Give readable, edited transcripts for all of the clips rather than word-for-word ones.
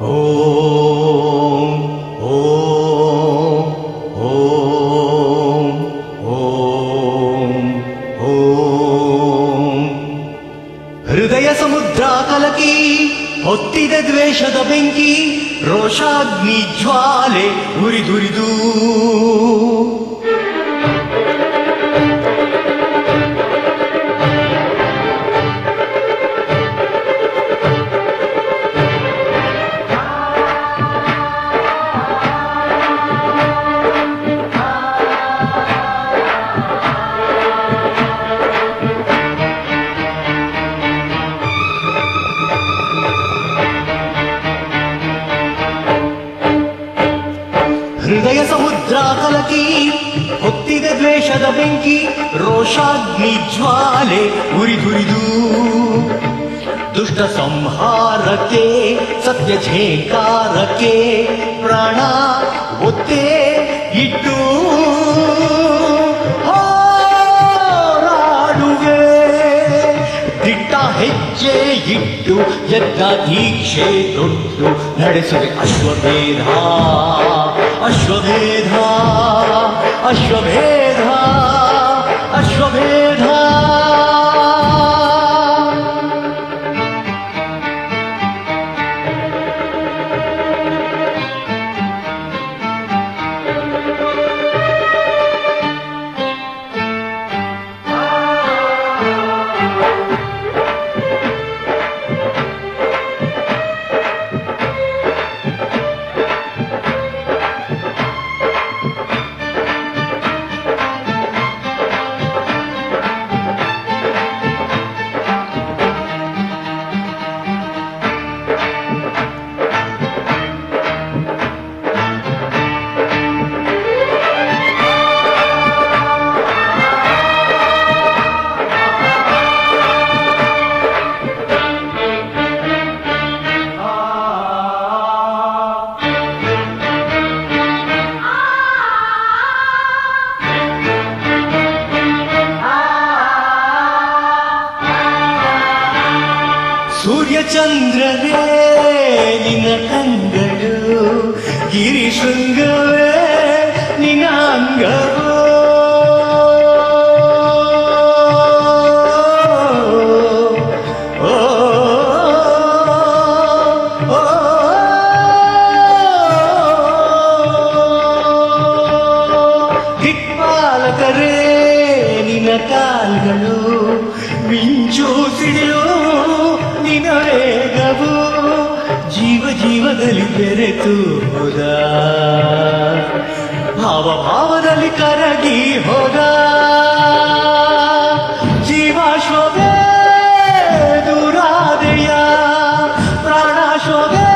ಓಂ ಓಂ ಓಂ ಓಂ ಓಂ. ಹೃದಯ ಸಮುದ್ರ ಕಲಕಿ ಹೊತ್ತಿದ ದ್ವೇಷದ ಬೆಂಕಿ, ರೋಷಾಗ್ನಿ ಜ್ವಾಲೆ ಉರಿದುರಿದು ಹೃದಯ ಸಮುದ್ರ ಕಲಕಿ ಹೊತ್ತಿದ ದ್ವೇಷದ ಬೆಂಕಿ, ರೋಷಾಗ್ನಿ ಜ್ವಾಲೆ ಉರಿದುರಿದು ದುಷ್ಟ ಸಂಹಾರಕ್ಕೆ ಸತ್ಯ ಝೇಂಕಾರಕ್ಕೆ ಪ್ರಾಣ ಒತ್ತೇ ಇಟ್ಟು ಹೋರಾಡುವೆ. ದಿಟ್ಟ ಹೆಜ್ಜೆ ಇಟ್ಟು ಯಜ್ಞ ದೀಕ್ಷೆ ತೊಟ್ಟು ನಡೆಸುವೆ ಅಶ್ವಮೇಧ ಅಶ್ವಮೇಧ ಅಶ್ವಮೇಧ ಅಶ್ವಮೇಧ. ಸೂರ್ಯ ಚಂದ್ರನೇ ನಿನ್ನ ಕಂಗಳು, ಗಿರಿ ಶೃಂಗವೇ ನಿನ್ನ ಅಂಗವೋ. ದಿಕ್ಪಾಲಕರೇ ನಿನ್ನ ಕಾಲ್ಗಳು, ಮಿಂಚು ಸಿಡಿಲು ನಿನ್ನ ವೇಗವು. ಜೀವ ಜೀವದಲ್ಲಿ ಬೆರೆತು ಹೋದ, ಭಾವ ಭಾವದಲ್ಲಿ ಕರಗಿ ಹೋದ. ಜೀವಾಶ್ವವೇ ದೂರಾದೆಯ, ಪ್ರಾಣಾಶ್ವವೇ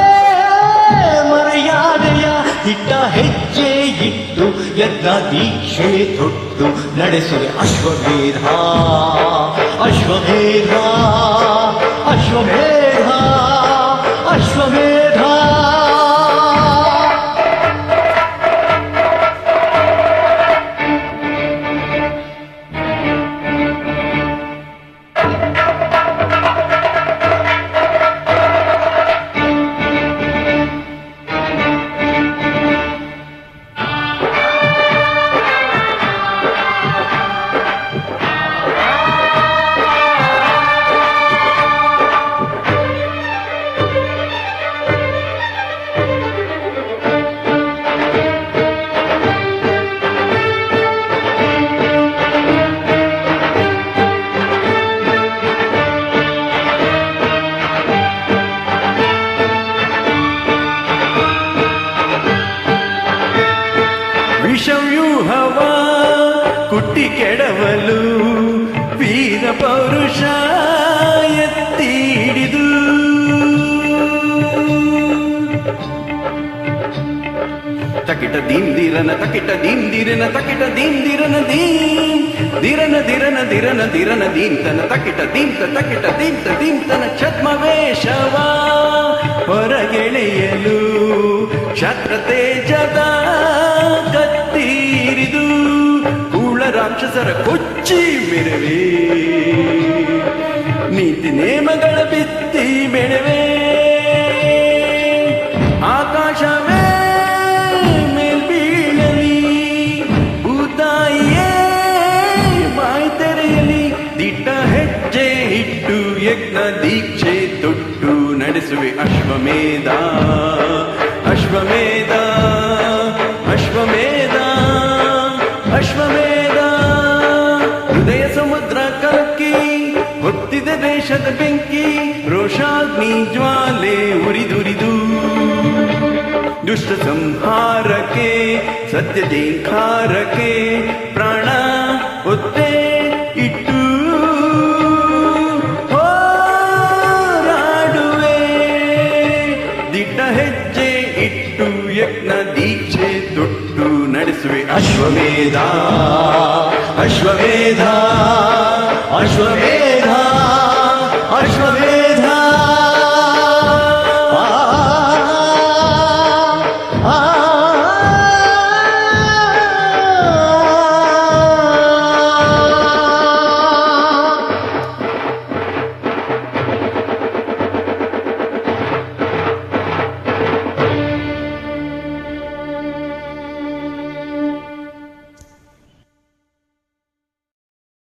ಮರೆಯಾದೆಯ. ಇಟ್ಟ ಹೆಜ್ಜೆ ಇಟ್ಟು ಯಜ್ಞ ದೀಕ್ಷೆ ತೊಟ್ಟು ನಡೆಸುವೆ ಅಶ್ವಮೇಧ ಅಶ್ವಮೇಧ ಅಶ್ವಮೇಧ ಅಶ್ವಮೇಧ. ವಿಷವ್ಯೂಹವ ಕುಟ್ಟಿ ಕೆಡವಲು ವೀರ ಪೌರುಷ ಎತ್ತಿ ಹಿಡಿದು ತಕಿಟ ದೀಂದಿರನ ತಕಿಟ ದೀಂದಿರನ ತಕಿಟ ದೀಂದಿರನ ದೀರನ ದಿರನ ದಿರನ ದಿರನ ದೀಂತನ ತಕಿಟ ದೀಂತ ತಕಿಟ ದೀಂತ ದೀಂತನ ಛದ್ಮವೇಷವ ಹೊರಗೆಳೆಯಲು ಕ್ಷತ್ರ ತೇಜದ ಕತ್ತೀರಿದು ಕೂಳ ರಾಕ್ಷಸರ ಕೊಚ್ಚಿ ಮೆರವೇ ನೀತಿ ನೇಮಗಳ ಬಿತ್ತಿ ಬೆಳೆವೆ ಆಕಾಶವೇ ಮೇಲ್ಬೀಳಲಿ, ಭೂತಾಯಿಯೇ ಬಾಯಿ ತೆರೆಯಲಿ. ದಿಟ್ಟ ಹೆಜ್ಜೆ ಇಟ್ಟು ಯಜ್ಞ ದೀಕ್ಷೆ ತೊಟ್ಟು ನಡೆಸುವೆ ಅಶ್ವಮೇಧ, ಅಶ್ವಮೇಧ, ಅಶ್ವಮೇಧ, ಅಶ್ವಮೇಧ. ಹೃದಯ ಸಮುದ್ರ ಕಲಕಿ ಹೊತ್ತಿದೆ ದೇಶದ ಬೆಂಕಿ, ರೋಷಾಗ್ನಿ ಜ್ವಾಲೆ ಉರಿದುರಿದು ದುಷ್ಟ ಸಂಹಾರಕ್ಕೆ ಸತ್ಯ ಜೇಂಖಾರಕ್ಕೆ ಪ್ರಾಣ ಒತ್ತೆ ಇಟ್ಟು ಹೋರಾಡುವೆ. ದಿಟ್ಟ ಹೆಜ್ಜೆ ಇಟ್ಟು ಯಜ್ಞ ದೀಕ್ಷೆ ತೊಟ್ಟು ನಡೆಸುವೆ ಅಶ್ವಮೇಧ, ಅಶ್ವಮೇಧ.